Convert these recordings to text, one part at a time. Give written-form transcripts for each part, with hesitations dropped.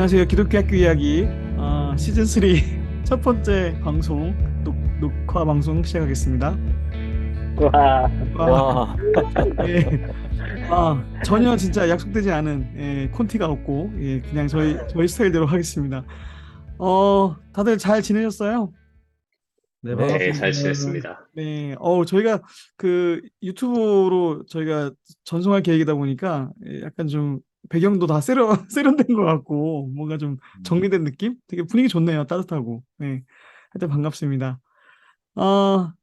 안녕하세요. 기독교 학교 이야기 시즌 3 첫 번째 방송 녹화 방송 시작하겠습니다. 와, 와, 와, 예, 전혀 진짜 약속되지 않은 콘티가 없고 그냥 저희 스타일대로 하겠습니다. 다들 잘 지내셨어요? 네, 네, 잘 반갑습니다. 지냈습니다. 네, 저희가 그 유튜브로 저희가 전송할 계획이다 보니까 약간 좀 배경도 다 세련된 것 같고 뭔가 좀 정리된 느낌? 되게 분위기 좋네요. 따뜻하고. 네, 하여튼 반갑습니다. 아,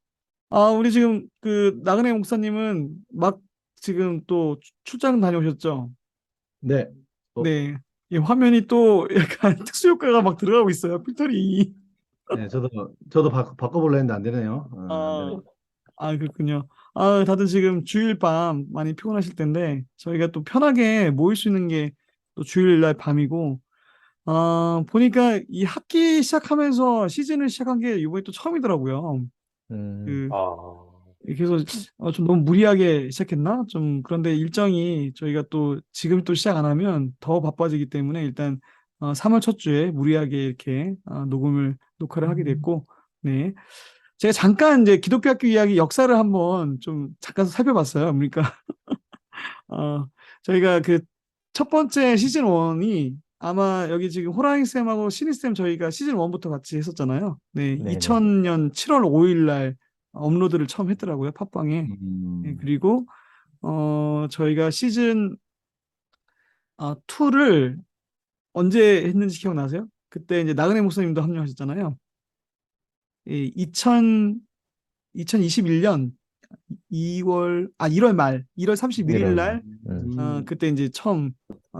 우리 지금 그 나그네 목사님은 막 지금 또 출장 다녀오셨죠? 네, 네, 이 화면이 또 약간 특수 효과가 막 들어가고 있어요. 필터링이. 네, 저도 바꿔보려 했는데 안 되네요. 안 되네. 아, 그렇군요. 다들 지금 주일 밤 많이 피곤하실 텐데, 저희가 또 편하게 모일 수 있는 게 또 주일날 밤이고, 보니까 이 학기 시작하면서 시즌을 시작한 게 이번에 또 처음이더라고요. 그, 아, 그래서 좀 너무 무리하게 시작했나? 좀 그런데 일정이 저희가 또 지금 또 시작 안 하면 더 바빠지기 때문에 일단 3월 첫 주에 무리하게 이렇게 녹화를 하게 됐고, 네. 제가 잠깐 이제 기독교 학교 이야기 역사를 한번 좀 잠깐 살펴봤어요. 그러니까 어, 저희가 그 첫 번째 시즌 1이 아마 여기 지금 호랑이 쌤하고 신이 쌤 저희가 시즌 1부터 같이 했었잖아요. 네, 네네. 2000년 7월 5일 날 업로드를 처음 했더라고요, 팟빵에. 네, 음, 그리고 저희가 시즌 2를 언제 했는지 기억나세요? 그때 이제 나그네 목사님도 합류하셨잖아요. 예, 2021년 1월 31일 이런, 날, 음, 그때 이제 처음,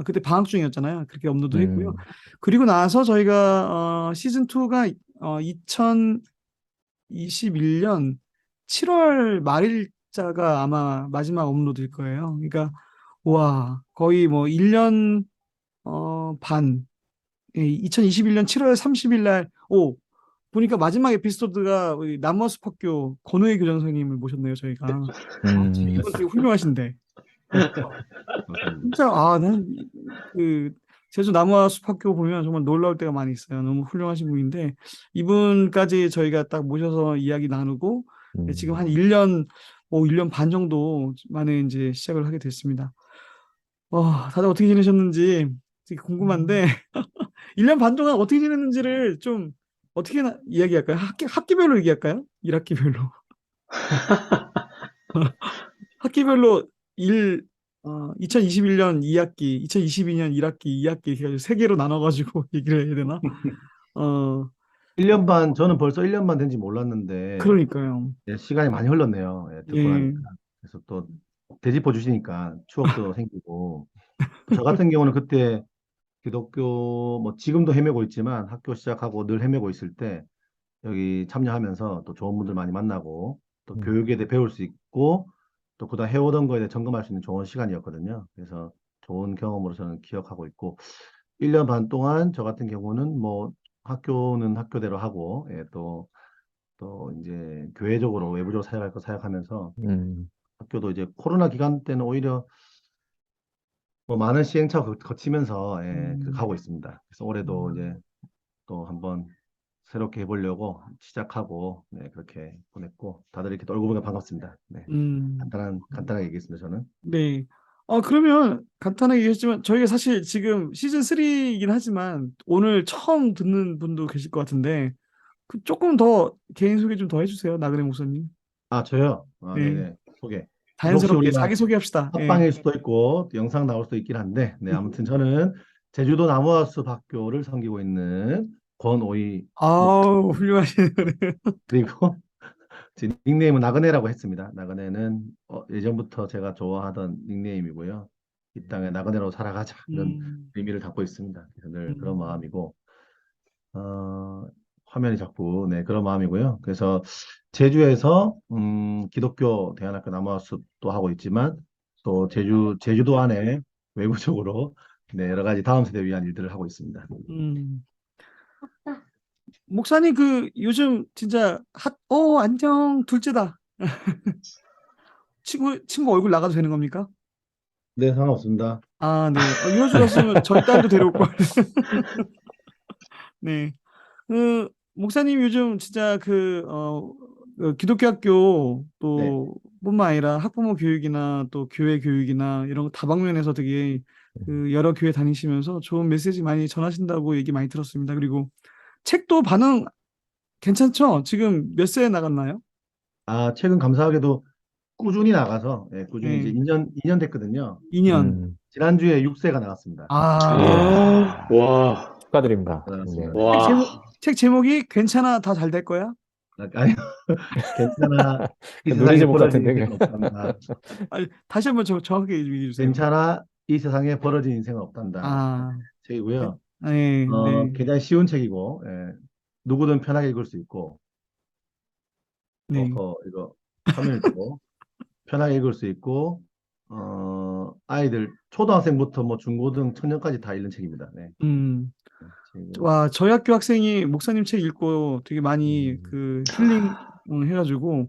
그때 방학 중이었잖아요. 그렇게 업로드 했고요. 음, 그리고 나서 저희가, 시즌2가, 2021년 7월 말일자가 아마 마지막 업로드일 거예요. 그러니까, 와, 거의 뭐 1년, 반, 2021년 7월 30일 날, 보니까 마지막 에피소드가 우리 남머숲학교 권호희 교장 선생님을 모셨네요, 저희가. 음, 이분 되게 훌륭하신데. 그렇죠. 감사합니다. 진짜 난그 제주 남화 숲학교 보면 정말 놀라울 때가 많이 있어요. 너무 훌륭하신 분인데 이분까지 저희가 딱 모셔서 이야기 나누고 지금 한 음, 1년 1년 반 정도 만에 이제 시작을 하게 됐습니다. 다들 어떻게 지내셨는지 되게 궁금한데 1년 반 동안 어떻게 지냈는지를 좀 어떻게 이야기할까요? 학기별로 얘기할까요? 1학기별로. 학기별로 2021년 2학기, 2022년 1학기, 2학기 이렇게 해가지고 세 개로 나눠가지고 얘기를 해야 되나? 어, 1년 반, 저는 벌써 1년 반 된지 몰랐는데, 그러니까요. 예, 시간이 많이 흘렀네요. 예, 듣고 나니까. 예. 그래서 또 되짚어 주시니까 추억도 생기고, 저 같은 경우는 그때 기독교, 뭐 지금도 헤매고 있지만 학교 시작하고 늘 헤매고 있을 때, 여기 참여하면서 또 좋은 분들 많이 만나고 또 교육에 대해 배울 수 있고 또 그동안 해오던 거에 대해 점검할 수 있는 좋은 시간이었거든요. 그래서 좋은 경험으로 저는 기억하고 있고 1년 반 동안 저 같은 경우는 뭐 학교는 학교대로 하고 예, 또 이제 교회적으로 외부적으로 사역할 거 사역하면서 학교도 이제 코로나 기간 때는 오히려 뭐 많은 시행착오 거치면서 예, 그 음, 가고 있습니다. 그래서 올해도 이제 또 한번 새롭게 해보려고 시작하고 네, 그렇게 보냈고 다들 이렇게 또 얼굴 보니까 반갑습니다. 네, 음, 간단하게 얘기했습니다. 저는. 네. 그러면 간단하게 얘기했지만 저희가 사실 지금 시즌 3이긴 하지만 오늘 처음 듣는 분도 계실 것 같은데 조금 더 개인 소개 좀 더 해주세요. 나그네 목사님. 아, 저요. 아, 네. 네네. 소개. 그래서 혹시 자연스럽게 우리가 자기 소개합시다. 예. 합방일 수도 있고 또 영상 나올 수도 있긴 한데, 네, 아무튼 저는 제주도 나무하우스 학교를 섬기고 있는 권오희 아우, 목사님 훌륭하시네요. 그리고 제 닉네임은 나그네라고 했습니다. 나그네는 예전부터 제가 좋아하던 닉네임이고요. 이 땅에 나그네로 살아가자 이런 음, 의미를 담고 있습니다. 그래서 늘 그런 음, 마음이고 화면이 자꾸 네 그런 마음이고요. 그래서 제주에서 기독교 대안학교 남아수도 하고 있지만 또 제주도 안에 외부적으로 네 여러 가지 다음 세대 위한 일들을 하고 있습니다. 음. 목사님 요즘 진짜 안녕 둘째다. 친구 얼굴 나가도 되는 겁니까? 네, 상관없습니다. 아, 네. 이럴 줄 알았으면 저희 딸도 데려올 걸. 네. 목사님 요즘 진짜 기독교 학교 네. 또 뿐만 아니라 학부모 교육이나 또 교회 교육이나 이런 거 다방면에서 되게 여러 교회 다니시면서 좋은 메시지 많이 전하신다고 얘기 많이 들었습니다. 그리고 책도 반응 괜찮죠? 지금 몇 세에 나갔나요? 아, 최근 감사하게도 꾸준히 나가서, 예, 꾸준히 이제 네. 2년 됐거든요. 2년. 음, 지난주에 6세가 나갔습니다. 아, 아, 와, 축하드립니다. 네. 나갔습니다. 와. 책 제목이 괜찮아, 다 잘 될 거야? 아니, 괜찮아. 이 노래 세상에 제목 벌어진 같은데. 인생은 없단다. 아니, 다시 한번 정확하게 얘기해 주세요. 괜찮아. 이 세상에 벌어진 인생은 없단다. 아, 책이고요. 네, 네, 굉장히 쉬운 책이고, 예, 누구든 편하게 읽을 수 있고, 네. 이거 화면을 띄고 편하게 읽을 수 있고, 아이들 초등학생부터 뭐 중고등 청년까지 다 읽는 책입니다. 네. 음. 책이고요. 와, 저희 학교 학생이 목사님 책 읽고 되게 많이 음, 힐링 해가지고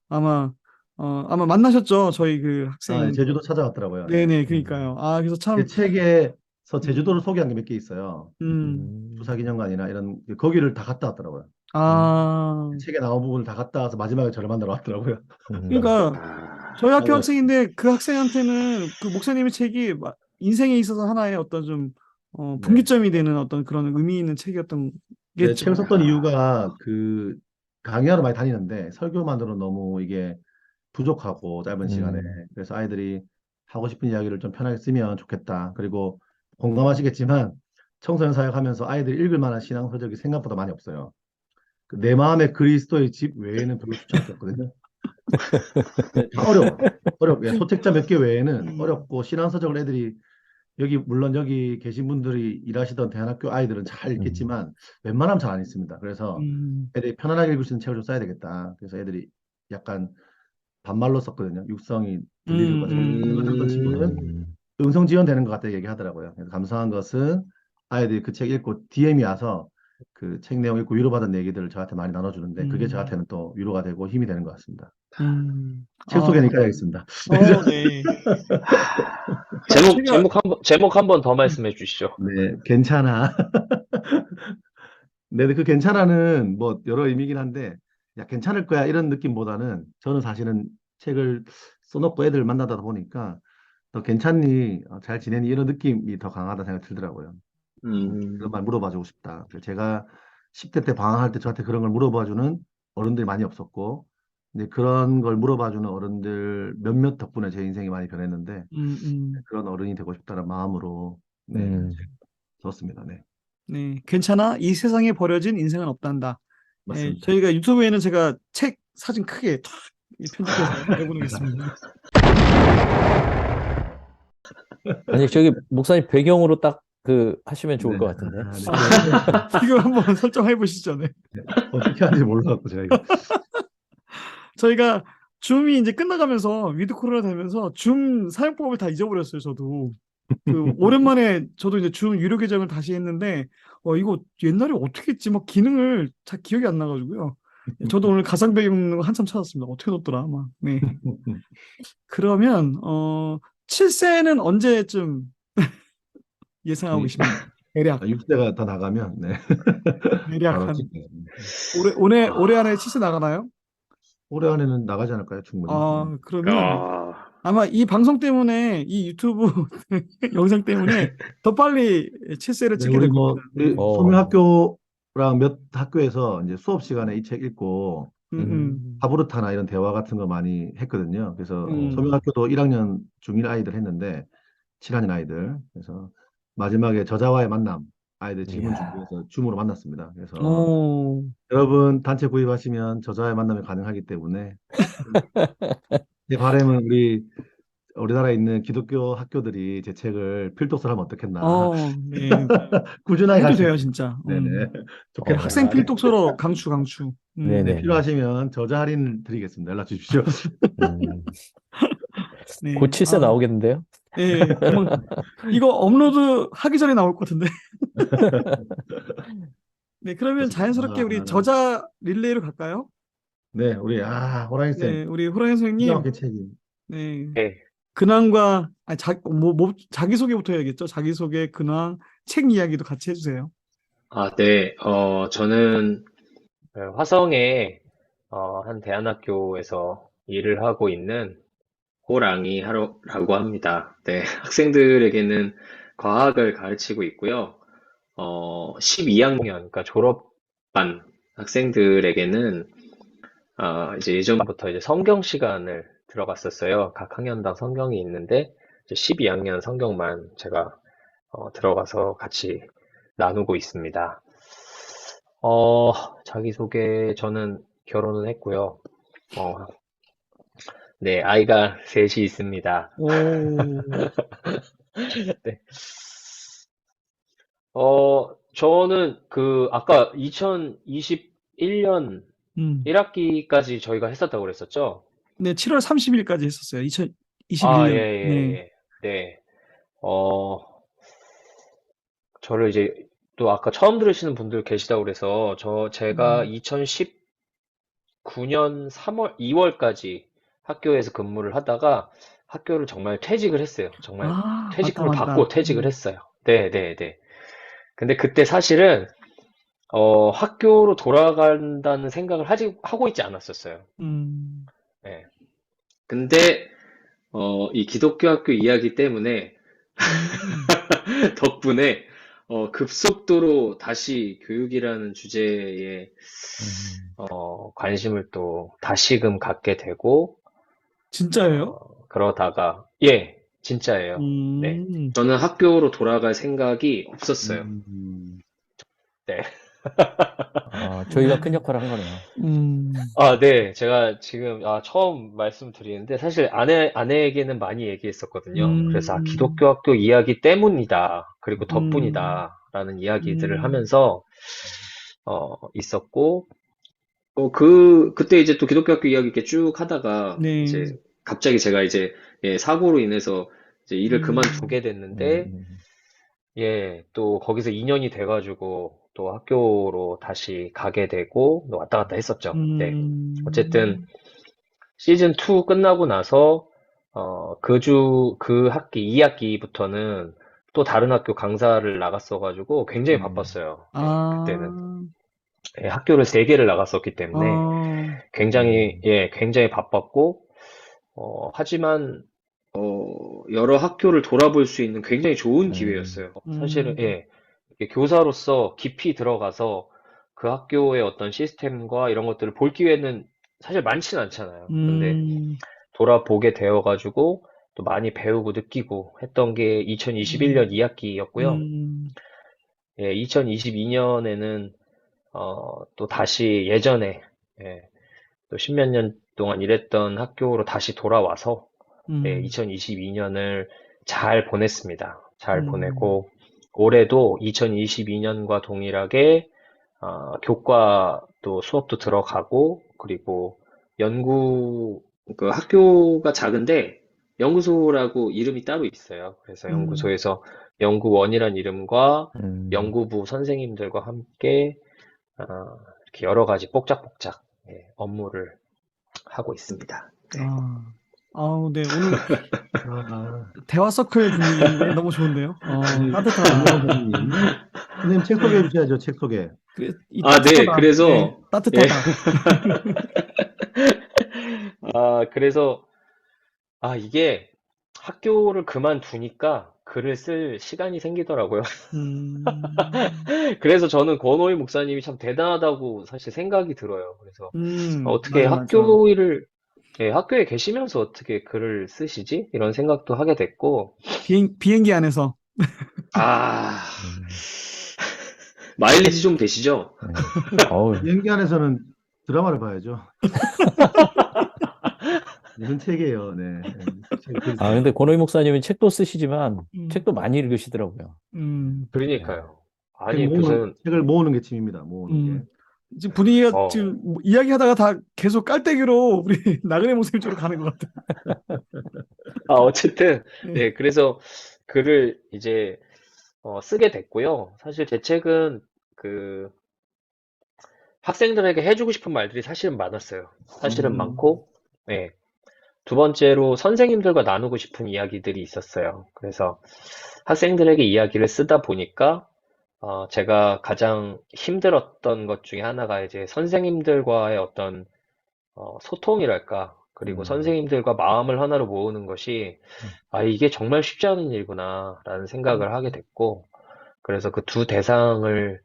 아마 아마 만나셨죠? 저희 그 예, 학생. 제주도 찾아왔더라고요. 예. 네네, 그러니까요. 아, 그래서 제 참. 책에서 음, 제주도를 소개한 게 몇 개 있어요. 음, 음, 주사기념관이나 이런 거기를 다 갔다 왔더라고요. 아, 책에 나온 부분을 다 갔다 와서 마지막에 저를 만나러 왔더라고요. 음, 그러니까 아, 저희 학교 반가웠어요. 학생인데 그 학생한테는 그 목사님의 책이 인생에 있어서 하나의 어떤 좀 네. 분기점이 되는 어떤 그런 의미 있는 책이었던 네, 책을 겠죠. 썼던 이유가 그 강의하러 많이 다니는데 설교만으로는 너무 이게 부족하고 짧은 시간에 음, 그래서 아이들이 하고 싶은 이야기를 좀 편하게 쓰면 좋겠다. 그리고 공감하시겠지만 청소년 사역하면서 아이들이 읽을 만한 신앙 서적이 생각보다 많이 없어요. 그내 마음의 그리스도의 집 외에는 별로 추천할 게 없거든요. 네, 다 어려워. 예, 소책자 몇 개 외에는 음, 어렵고 신앙 서적을 애들이 물론 여기 계신 분들이 일하시던 대안학교 아이들은 잘 음, 읽겠지만 웬만하면 잘 안 읽습니다. 그래서 음, 애들이 편안하게 읽을 수 있는 책을 좀 써야 되겠다. 그래서 애들이 약간 반말로 썼거든요. 육성이 들리는 거 잘 듣는 걸 썼던 친구는 음. 음, 음성 지원 되는 것 같다 얘기하더라고요. 그래서 감사한 것은 아이들이 그 책 읽고 DM이 와서 그 책 내용 읽고 위로받은 얘기들을 저한테 많이 나눠주는데 그게 음, 저한테는 또 위로가 되고 힘이 되는 것 같습니다. 책 아, 소개는 여기까지 하겠습니다. 네. 제목, 제가, 제목 한 번 더 말씀해 주시죠. 네, 괜찮아. 네, 그 괜찮아는 뭐 여러 의미긴 한데, 야, 괜찮을 거야 이런 느낌보다는 저는 사실은 책을 써놓고 애들 만나다 보니까 더 괜찮니? 잘 지내니? 이런 느낌이 더 강하다 생각이 들더라고요. 그런 음, 말 물어봐주고 싶다. 그래서 제가 10대 때 방황할 때 저한테 그런 걸 물어봐주는 어른들이 많이 없었고, 이제 그런 걸 물어봐주는 어른들 몇몇 덕분에 제 인생이 많이 변했는데, 음, 음, 그런 어른이 되고 싶다는 마음으로, 네, 음. 썼습니다. 네, 네. 괜찮아. 이 세상에 버려진 인생은 없단다. 예, 맞습니다. 저희가 유튜브에는 제가 책 사진 크게 탁 편집해서 내보내겠습니다. 아니, 저기, 목사님 배경으로 딱 하시면 좋을 네, 것 같은데. 네, 아, 지금 한번 설정해 보시죠. 네. 어떻게 하는지 몰라갖고 제가 이거. 저희가 줌이 이제 끝나가면서 위드 코로나 되면서 줌 사용법을 다 잊어버렸어요. 저도 오랜만에 저도 이제 줌 유료 계정을 다시 했는데 이거 옛날에 어떻게 했지? 막 기능을 잘 기억이 안 나가지고요. 저도 오늘 가상 배경 한참 찾았습니다. 어떻게 넣었더라? 막. 네. 그러면 7세는 언제쯤 예상하고 계십니까? 대략 6대가 더 나가면, 네, 대략 바로 한 찍혀요. 올해 안에 7세 나가나요? 올해 안에는 나가지 않을까요? 충분히. 그러면 아, 아마 이 방송 때문에 이 유튜브 영상 때문에 더 빨리 7세를 네, 찍게 될 우리 겁니다. 뭐, 네. 우리 어, 소묘학교랑 몇 학교에서 이제 수업 시간에 이 책 읽고 음, 음, 음, 하부르타나 이런 대화 같은 거 많이 했거든요. 그래서 어, 소묘학교도 1학년 중1 아이들 했는데 7학년 아이들. 그래서 마지막에 저자와의 만남 아이들 질문 이야. 준비해서 줌으로 만났습니다. 그래서 오, 여러분 단체 구입하시면 저자와의 만남이 가능하기 때문에 제 바람은 우리나라에 있는 기독교 학교들이 제 책을 필독서를 하면 어떻겠나. 네. 꾸준하게 갈 해도 수 돼요, 있게. 진짜. 네네. 그 학생 좋겠다. 필독서로 강추. 네, 네네네. 필요하시면 저자 할인 드리겠습니다. 연락 주십시오. 음, 곧 네. 7세 나오겠는데요? 네. 이거 업로드 하기 전에 나올 것 같은데. 네, 그러면 좋습니다. 자연스럽게 우리 저자 릴레이로 갈까요? 네, 호랑이 쌤. 네, 우리 호랑이 기가 선생님. 막힌 책이. 네. 네. 근황과 자기소개부터 해야겠죠. 자기소개, 근황, 책 이야기도 같이 해주세요. 아, 네. 저는 화성의 한 대안학교에서 일을 하고 있는 호랑이 하루라고 합니다. 네, 학생들에게는 과학을 가르치고 있고요. 12학년, 그러니까 졸업반 학생들에게는 이제 예전부터 이제 성경 시간을 들어갔었어요. 각 학년당 성경이 있는데 이제 12학년 성경만 제가 들어가서 같이 나누고 있습니다. 자기소개, 저는 결혼을 했고요. 어, 네, 아이가 셋이 있습니다. 오, 네. 저는 아까 2021년 음. 1학기까지 저희가 했었다고 그랬었죠? 네, 7월 30일까지 했었어요. 아, 예, 2021년. 예, 네. 예. 네. 어, 저를 이제 또 아까 처음 들으시는 분들 계시다고 그래서 제가 음. 2019년 3월, 2월까지 학교에서 근무를 하다가 학교를 정말 퇴직을 했어요. 정말 아, 맞다, 퇴직금을 받고 맞다. 퇴직을 했어요. 네, 네, 네. 근데 그때 사실은 학교로 돌아간다는 생각을 하고 있지 않았었어요. 음, 네. 근데 이 기독교 학교 이야기 때문에 음, 덕분에 급속도로 다시 교육이라는 주제에 음. 관심을 또 다시금 갖게 되고 진짜예요? 그러다가 예, 진짜예요. 네. 음, 저는 학교로 돌아갈 생각이 없었어요. 음, 네. 저희가 큰 역할을 한 거네요. 아, 네. 제가 지금 처음 말씀드리는데 사실 아내에게는 많이 얘기했었거든요. 그래서 음, 기독교 학교 이야기 때문이다. 그리고 음, 덕분이다라는 이야기들을 음, 하면서 있었고 그때 이제 또 기독교 학교 이야기 이렇게 쭉 하다가 네, 이제 갑자기 제가 이제 예, 사고로 인해서 이제 일을 음, 그만두게 음, 됐는데 음, 예, 또 거기서 2년이 돼가지고 또 학교로 다시 가게 되고 또 왔다 갔다 했었죠. 네. 어쨌든 음, 시즌 2 끝나고 나서 그 학기 2학기부터는 또 다른 학교 강사를 나갔어가지고 굉장히 음, 바빴어요. 네, 그때는 아, 예, 학교를 3개를 나갔었기 때문에 아, 굉장히 바빴고 하지만 여러 학교를 돌아볼 수 있는 굉장히 좋은 음, 기회였어요. 사실은 음, 예, 이렇게 교사로서 깊이 들어가서 그 학교의 어떤 시스템과 이런 것들을 볼 기회는 사실 많지는 않잖아요. 근데 음, 돌아보게 되어가지고 또 많이 배우고 느끼고 했던 게 음, 2021년 2학기였고요. 음, 예, 2022년에는 또 다시 예전에 예, 또 십몇 년 동안 일했던 학교로 다시 돌아와서 예, 음, 2022년을 잘 보냈습니다. 잘 음, 보내고 올해도 2022년과 동일하게 교과 또 수업도 들어가고 그리고 연구 그 학교가 작은데 연구소라고 이름이 따로 있어요. 그래서 음, 연구소에서 연구원이란 이름과 음. 연구부 선생님들과 함께 어, 이렇게 여러 가지 뽁짝뽁짝 예, 업무를 하고 있습니다. 네. 아, 아우, 네, 오늘 아, 대화 서클 분위기인데 너무 좋은데요? 우리 따뜻하다. 김명호 선생님. 선생님 책 소개해 주셔야죠, 책 소개. 그래, 이 네. 따뜻하다. 네, 그래서 예. 따뜻하다. 그래서 이게 학교를 그만두니까 글을 쓸 시간이 생기더라고요. 음, 그래서 저는 권오희 목사님이 참 대단하다고 사실 생각이 들어요. 그래서 어떻게 맞아, 맞아. 예, 학교에 계시면서 어떻게 글을 쓰시지? 이런 생각도 하게 됐고, 비행기 안에서. 아, 음, 마일리지 좀 되시죠? 네. 어우, 비행기 안에서는 드라마를 봐야죠. 무슨 책이에요, 네. 글 근데 써요. 권호희 목사님은 책도 쓰시지만 음, 책도 많이 읽으시더라고요. 음, 네. 그러니까요. 아니, 무슨, 책을 모으는 게 취미입니다, 모으는 게. 지금 분위기가 어, 지금 뭐 이야기하다가 다 계속 깔때기로 우리 나그네 목사님 쪽으로 가는 것 같아. 어쨌든, 네. 네, 그래서 글을 이제, 쓰게 됐고요. 사실 제 책은 그, 학생들에게 해주고 싶은 말들이 사실은 많았어요. 사실은 음, 많고, 네. 두 번째로 선생님들과 나누고 싶은 이야기들이 있었어요. 그래서 학생들에게 이야기를 쓰다 보니까 제가 가장 힘들었던 것 중에 하나가 이제 선생님들과의 어떤 소통이랄까, 그리고 음, 선생님들과 마음을 하나로 모으는 것이, 이게 정말 쉽지 않은 일구나라는 생각을 하게 됐고, 그래서 그 두 대상을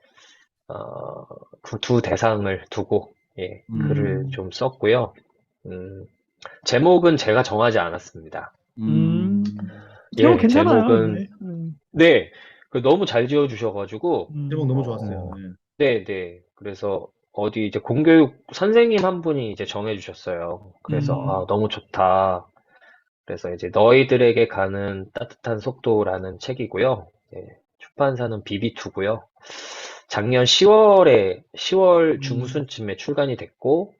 두고, 예, 글을 음, 좀 썼고요. 음, 제목은 제가 정하지 않았습니다. 음, 음, 제목 예, 괜찮아요. 제목은, 네. 네, 너무 잘 지어주셔가지고, 제목 음, 너무 좋았어요. 어, 네. 네, 네. 그래서 어디 이제 공교육 선생님 한 분이 이제 정해주셨어요. 그래서, 음, 너무 좋다. 그래서 이제 너희들에게 가는 따뜻한 속도라는 책이고요. 예, 출판사는 비비투고요. 작년 10월 음. 중순쯤에 출간이 됐고,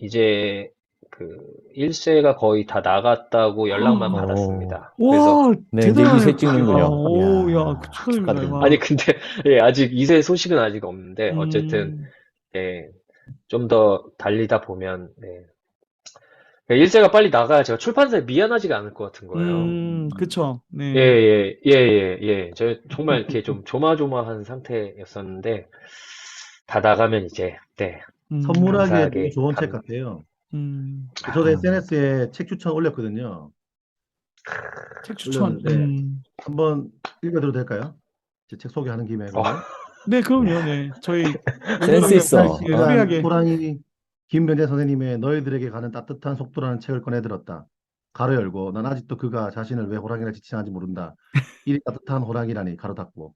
이제 그 1쇄가 거의 다 나갔다고 연락만 오, 받았습니다. 그래서, 와, 네, 이제 대단하네요. 2세 야, 찍는군요. 오, 야, 이야, 축하드립니다. 축하드립니다. 아니, 와, 근데, 예, 아직 2쇄 소식은 아직 없는데, 어쨌든, 음, 예, 좀 더 달리다 보면, 네. 1세가 빨리 나가야 제가 출판사에 미안하지가 않을 것 같은 거예요. 그쵸. 예, 네. 예, 예, 예, 예. 저 정말 이렇게 좀 조마조마한 상태였었는데, 다 나가면 이제, 네, 음, 선물하기에 되게 감사하게 좋은 책 감, 같아요. 저도 아, 음. SNS에 책 추천 올렸거든요. 책 추천. 올렸는데 한번 읽어드려도 될까요? 제 책 소개하는 김에 어, 그러면. 네, 네. 그럼요. 네. 저희 센스 우리가 있어. 어? 2018시간 프리하게. 호랑이 김병재 선생님의 너희들에게 가는 따뜻한 속도라는 책을 꺼내들었다. 가로 열고 난 아직도 그가 자신을 왜 호랑이라 지칭하는지 모른다. 이리 따뜻한 호랑이라니 가로 닫고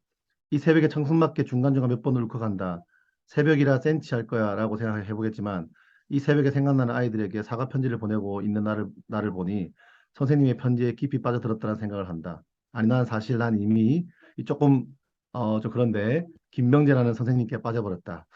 이 새벽에 청승맞게 중간중간 몇 번 울컥한다. 새벽이라 센치할 거야 라고 생각해 보겠지만 이 새벽에 생각나는 아이들에게 사과 편지를 보내고 있는 나를 보니 선생님의 편지에 깊이 빠져들었다는 생각을 한다. 아니 난 사실 난 이미 이 조금 좀 그런데 김병재라는 선생님께 빠져버렸다.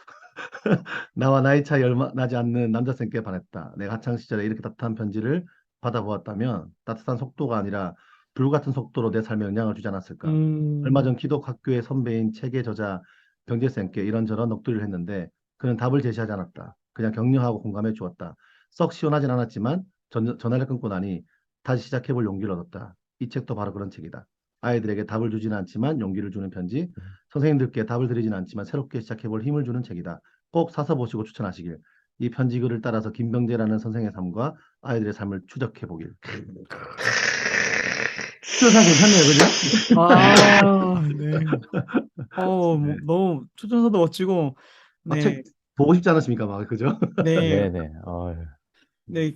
나와 나이 차이 얼마 나지 않는 남자쌤께 반했다. 내가 학창 시절에 이렇게 따뜻한 편지를 받아보았다면 따뜻한 속도가 아니라 불 같은 속도로 내 삶에 영향을 주지 않았을까. 얼마 음, 전 기독학교의 선배인 책의 저자 병재쌤께 이런저런 넋두리를 했는데 그는 답을 제시하지 않았다. 그냥 격려하고 공감해 주었다. 썩 시원하진 않았지만 전화를 끊고 나니 다시 시작해볼 용기를 얻었다. 이 책도 바로 그런 책이다. 아이들에게 답을 주지는 않지만 용기를 주는 편지, 선생님들께 답을 드리지는 않지만 새롭게 시작해볼 힘을 주는 책이다. 꼭 사서 보시고 추천하시길. 이 편지글을 따라서 김병재라는 선생의 삶과 아이들의 삶을 추적해 보길. 추천사 괜찮네요, 그죠? 아, 네. 네. 너무 초전서도 멋지고, 네, 책 보고 싶지 않으십니까, 막 그죠? 네, 네네. 네.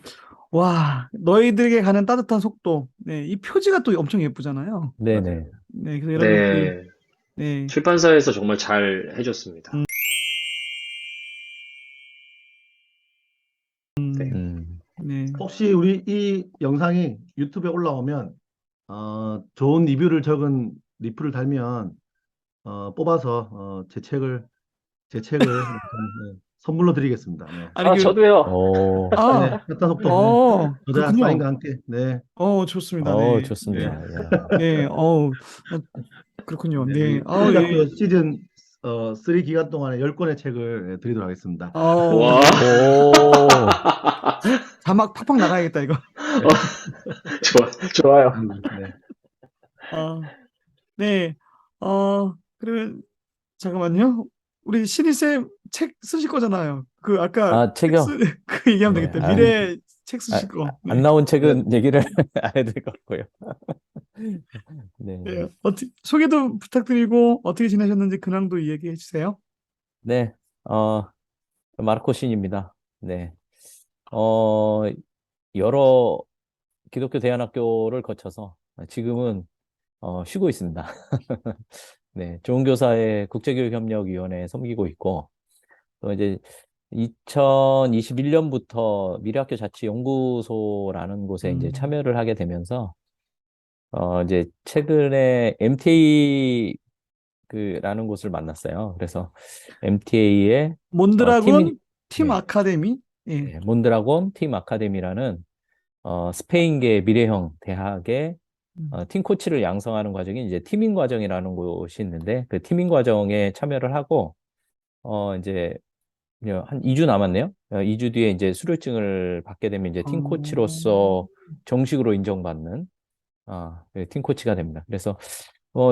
와, 너희들에게 가는 따뜻한 속도. 네, 이 표지가 또 엄청 예쁘잖아요. 맞아요. 네네. 네, 그래서 이런 것들, 네. 네, 출판사에서 정말 잘 해줬습니다. 네. 음. 네. 혹시 우리 이 영상이 유튜브에 올라오면 좋은 리뷰를 적은 리플을 달면 뽑아서 제 책을 선물로 드리겠습니다. 네. 아니, 저도요. 오, 네, 아, 따뜻한 속도. 네. 저자 그렇군요. 사인과 함께. 네. 좋습니다. 네, 네. 좋습니다. 야. 네, 그렇군요. 네, 네, 우리 프리작교 시즌 3 기간 동안에 10권의 책을 드리도록 하겠습니다. 와, 오, 자막 팍팍 나가야겠다, 이거. 네. 좋아요. 네. 아, 네, 그러면, 잠깐만요. 우리 신입쌤 책 쓰실 거잖아요. 아까 아, 책이요? 그 얘기하면 네. 되겠다. 미래 책 쓰실 거. 안 네. 나온 네. 책은 얘기를 안 해도 될 것 같고요. 네. 네. 소개도 부탁드리고, 어떻게 지내셨는지 근황도 이야기해 주세요. 네. 어, 마르코 신입니다. 네. 어, 여러 기독교 대안학교를 거쳐서 지금은 쉬고 있습니다. 네. 좋은교사의 국제교육협력위원회에 섬기고 있고, 또 이제 2021년부터 미래학교 자치연구소라는 곳에 이제 음, 참여를 하게 되면서, 이제 최근에 MTA 라는 곳을 만났어요. 그래서 MTA의 팀이, 몬드라곤 팀 네, 아카데미. 예. 네, 몬드라곤 팀 아카데미라는 스페인계 미래형 대학의 음, 팀 코치를 양성하는 과정이 이제 팀인 과정이라는 곳이 있는데 그 팀인 과정에 참여를 하고 이제 한 2주 남았네요. 2주 뒤에 이제 수료증을 받게 되면 이제 팀 어, 코치로서 정식으로 인정받는 팀 코치가 됩니다. 그래서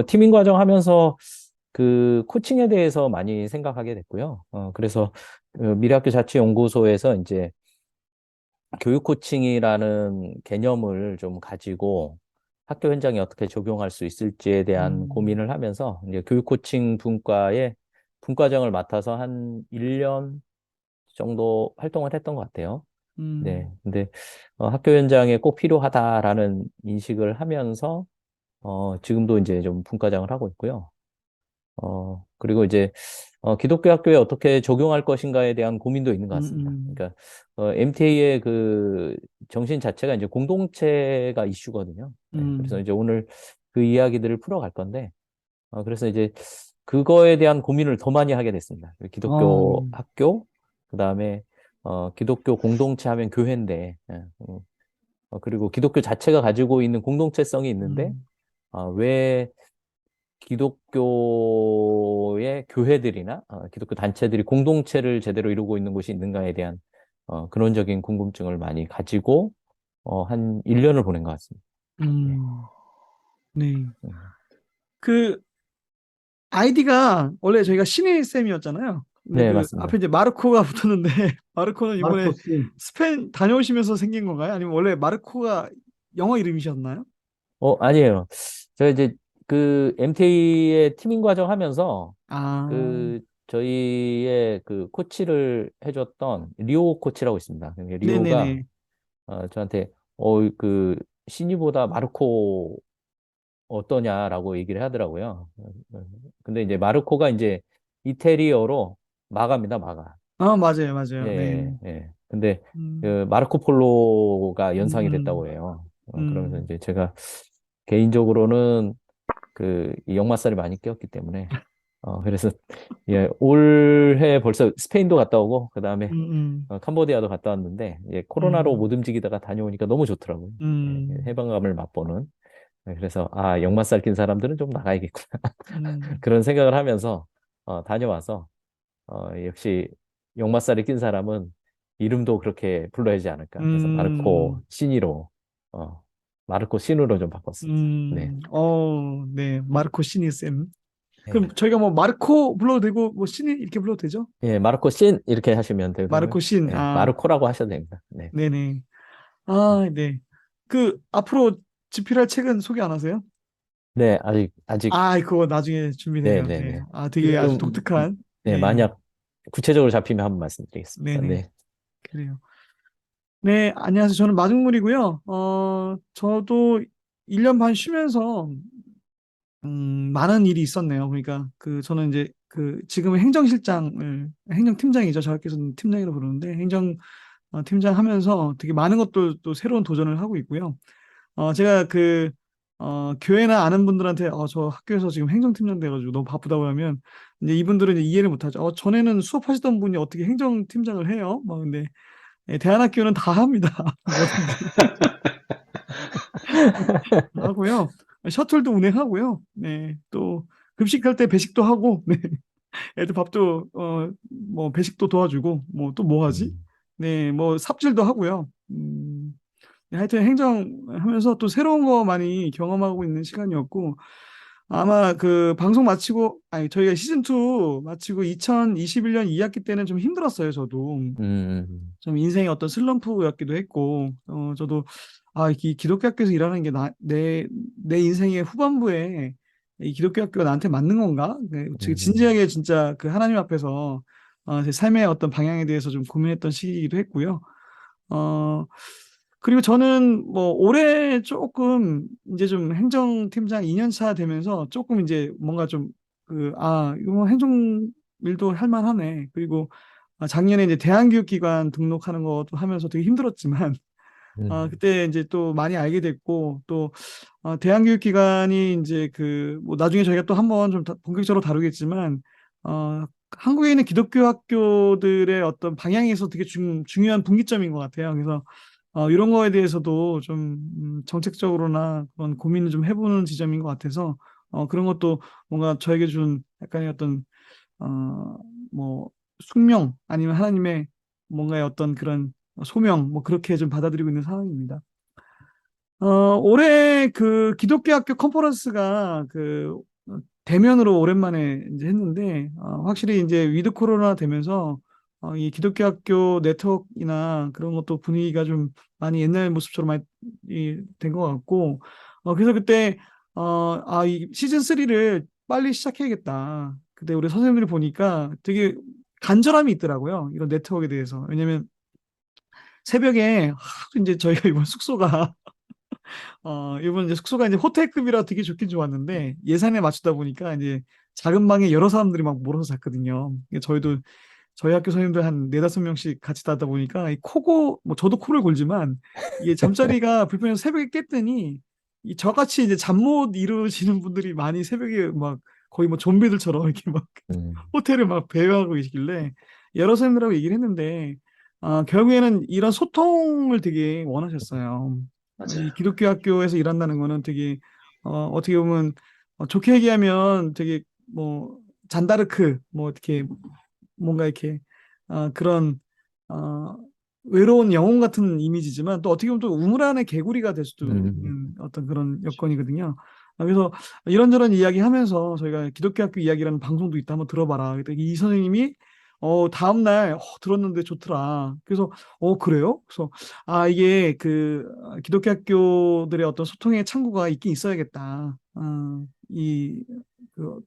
팀인 과정 하면서 그 코칭에 대해서 많이 생각하게 됐고요. 그래서 미래학교 자치연구소에서 이제 교육 코칭이라는 개념을 좀 가지고 학교 현장에 어떻게 적용할 수 있을지에 대한 음, 고민을 하면서 이제 교육 코칭 분과의 분과장을 맡아서 한 1년 정도 활동을 했던 것 같아요. 네. 음, 근데 학교 현장에 꼭 필요하다라는 인식을 하면서 지금도 이제 좀 분과장을 하고 있고요. 그리고 이제, 기독교 학교에 어떻게 적용할 것인가에 대한 고민도 있는 것 같습니다. 음, 그러니까, MTA의 그 정신 자체가 이제 공동체가 이슈거든요. 네, 그래서 음, 이제 오늘 그 이야기들을 풀어갈 건데, 그래서 이제 그거에 대한 고민을 더 많이 하게 됐습니다. 어, 기독교 학교, 그 다음에, 기독교 공동체 하면 교회인데, 그리고 기독교 자체가 가지고 있는 공동체성이 있는데, 음, 왜 기독교의 교회들이나 기독교 단체들이 공동체를 제대로 이루고 있는 곳이 있는가에 대한 근원적인 궁금증을 많이 가지고 한 1년을 보낸 것 같습니다. 네. 음, 네. 음. 그 아이디가 원래 저희가 신일 쌤이었잖아요. 근데 네, 그 앞에 맞습니다. 이제 마르코가 붙었는데 마르코는 이번에 마르코스 스페인 다녀오시면서 생긴 건가요? 아니면 원래 마르코가 영어 이름이셨나요? 아니에요. 제가 이제 그 MTA의 팀인 과정 하면서 아, 그 저희의 그 코치를 해줬던 리오 코치라고 있습니다. 리오가 네네네. 저한테 그 신이보다 마르코 어떠냐라고 얘기를 하더라고요. 근데 이제 마르코가 이제 이태리어로 마가입니다, 마가. 아, 맞아요, 맞아요. 네. 예, 예. 근데 음, 그 마르코 폴로가 음, 연상이 됐다고 음, 해요. 그러면서 음, 이제 제가 개인적으로는 이 역마살이 많이 끼었기 때문에 그래서 예, 올해 벌써 스페인도 갔다 오고 그다음에 음, 캄보디아도 갔다 왔는데 코로나로 음, 못 움직이다가 다녀오니까 너무 좋더라고요. 예, 음, 해방감을 맛보는. 그래서 역마살 낀 사람들은 좀 나가야겠구나. 음, 그런 생각을 하면서 다녀와서 역시 역마살이 낀 사람은 이름도 그렇게 불러야 하지 않을까. 그래서 마르코 음, 신이로 어, 마르코 신으로 좀 바꿨습니다. 네. 네. 마르코 시니 쌤. 네. 그럼 저희가 뭐 마르코 불러도 되고 뭐 시니 이렇게 불러도 되죠? 예, 마르코 신 이렇게 하시면 되고요. 마르코 신. 네, 아, 마르코라고 하셔도 됩니다. 네. 네네. 아, 네. 그 앞으로 집필할 책은 소개 안 하세요? 네, 아직 아, 그거 나중에 네, 준비돼요. 네, 네. 네. 아, 되게 아주 좀 독특한. 네, 네. 만약 구체적으로 잡히면 한번 말씀드리겠습니다. 네네. 네. 그래요. 네, 안녕하세요. 저는 마중물이고요. 저도 1년 반 쉬면서 많은 일이 있었네요. 그러니까 저는 이제 지금은 행정팀장이죠. 저학교에서는 팀장이라고 부르는데 팀장 하면서 되게 많은 것들 또 새로운 도전을 하고 있고요. 제가 교회나 아는 분들한테 저 학교에서 지금 행정팀장 돼가지고 너무 바쁘다고 하면 이제 이분들은 이제 이해를 못하죠. 전에는 수업하시던 분이 어떻게 행정팀장을 해요? 뭐 근데 대안학교는 다 합니다. 뭐든지 하고요. 셔틀도 운행하고요. 네, 또 급식할 때 배식도 하고, 네, 애들 밥도 뭐 배식도 도와주고, 뭐 또 뭐 하지? 음, 네, 뭐 삽질도 하고요. 네, 하여튼 행정하면서 또 새로운 거 많이 경험하고 있는 시간이었고, 아마 방송 마치고, 아니, 저희가 시즌2 마치고 2021년 2학기 때는 좀 힘들었어요, 저도. 좀 인생의 어떤 슬럼프였기도 했고, 저도, 이 기독교 학교에서 일하는 게 내 인생의 후반부에 이 기독교 학교가 나한테 맞는 건가? 네, 되게 음, 진지하게 진짜 하나님 앞에서 제 삶의 어떤 방향에 대해서 좀 고민했던 시기이기도 했고요. 어, 그리고 저는 뭐 올해 조금 이제 좀 행정팀장 2년 차 되면서 조금 이제 뭔가 좀 이거 뭐 행정 일도 할 만하네. 그리고 작년에 이제 대한교육기관 등록하는 것도 하면서 되게 힘들었지만 음, 그때 이제 또 많이 알게 됐고 또 대한교육기관이 이제 뭐 나중에 저희가 또 한번 좀 본격적으로 다루겠지만 한국에 있는 기독교 학교들의 어떤 방향에서 되게 중요한 분기점인 것 같아요. 그래서 이런 거에 대해서도 좀 정책적으로나 그런 고민을 좀 해보는 지점인 것 같아서 그런 것도 뭔가 저에게 준 약간의 어떤 어, 뭐 숙명 아니면 하나님의 뭔가의 어떤 그런 소명 뭐 그렇게 좀 받아들이고 있는 상황입니다. 올해 그 기독교 학교 컨퍼런스가 그 대면으로 오랜만에 이제 했는데 확실히 이제 위드 코로나 되면서 이 기독교 학교 네트워크나 그런 것도 분위기가 좀 많이 옛날 모습처럼 많이 된 것 같고 그래서 그때 이 시즌 3를 빨리 시작해야겠다. 그때 우리 선생님들이 보니까 되게 간절함이 있더라고요. 이런 네트워크에 대해서. 왜냐면 새벽에 하도 이제 저희가 이번 숙소가 이번 이제 숙소가 이제 호텔급이라 되게 좋긴 좋았는데 예산에 맞추다 보니까 이제 작은 방에 여러 사람들이 막 몰아서 잤거든요. 저희도 저희 학교 선생님들 한 네다섯 명씩 같이 자다 보니까 이 코고 뭐 저도 코를 골지만 이게 잠자리가 불편해서 새벽에 깼더니 이 저같이 이제 잠 못 이루시는 분들이 많이 새벽에 막 거의 뭐 좀비들처럼 이렇게 막 호텔을 막 배회하고 계시길래 여러 선생님들하고 얘기를 했는데 결국에는 이런 소통을 되게 원하셨어요. 맞아요. 이 기독교 학교에서 일한다는 거는 되게 어떻게 보면 좋게 얘기하면 되게 뭐 잔다르크 뭐 어떻게 뭔가 이렇게 그런 어, 외로운 영혼 같은 이미지지만 또 어떻게 보면 또 우물 안의 개구리가 될 수도 있는 어떤 그런 여건이거든요. 그래서 이런저런 이야기하면서 저희가 기독교 학교 이야기라는 방송도 있다 한번 들어봐라. 그랬더니 이 선생님이 다음날 들었는데 좋더라. 그래서 그래요? 그래서 이게 그 기독교 학교들의 어떤 소통의 창구가 있긴 있어야겠다. 그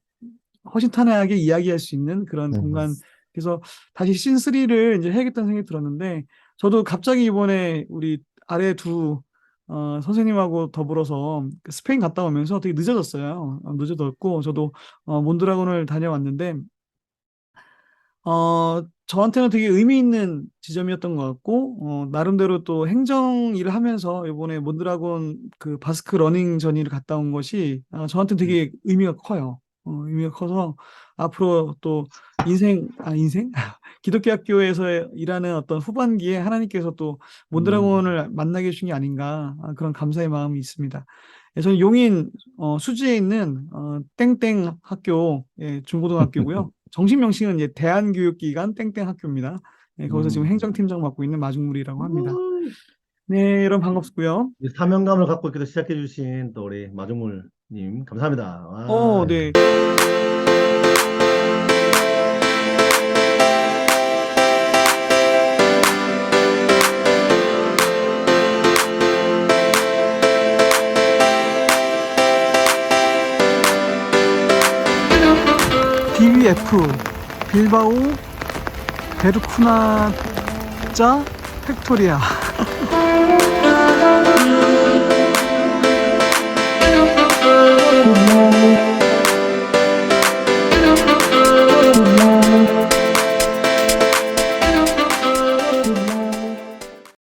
허심탄회하게 이야기할 수 있는 그런 공간. 그래서 다시 신3를 이제 해야겠다는 생각이 들었는데 저도 갑자기 이번에 우리 아래 두 선생님하고 더불어서 그 스페인 갔다 오면서 되게 늦어졌어요. 늦어졌고 저도 몬드라곤을 다녀왔는데 저한테는 되게 의미 있는 지점이었던 것 같고, 나름대로 또 행정 일을 하면서 이번에 몬드라곤 그 바스크 러닝 전이를 갔다 온 것이 저한테 되게 의미가 커요. 의미가 커서 앞으로 또 인생? 기독교 학교에서 일하는 어떤 후반기에 하나님께서 또 몬드라곤을 만나게 해주신 게 아닌가 그런 감사의 마음이 있습니다. 저는 용인 수지에 있는 땡땡 학교 중고등학교고요. 정식 명칭은 이제 대한교육기관 땡땡 학교입니다. 거기서 지금 행정팀장 맡고 있는 마중물이라고 합니다. 네, 여러분 반갑고요. 이 사명감을 갖고 이렇게 시작해 주신 또 우리 마중물님 감사합니다. 와. 네. DVF 빌바오 베르쿠나자 팩토리아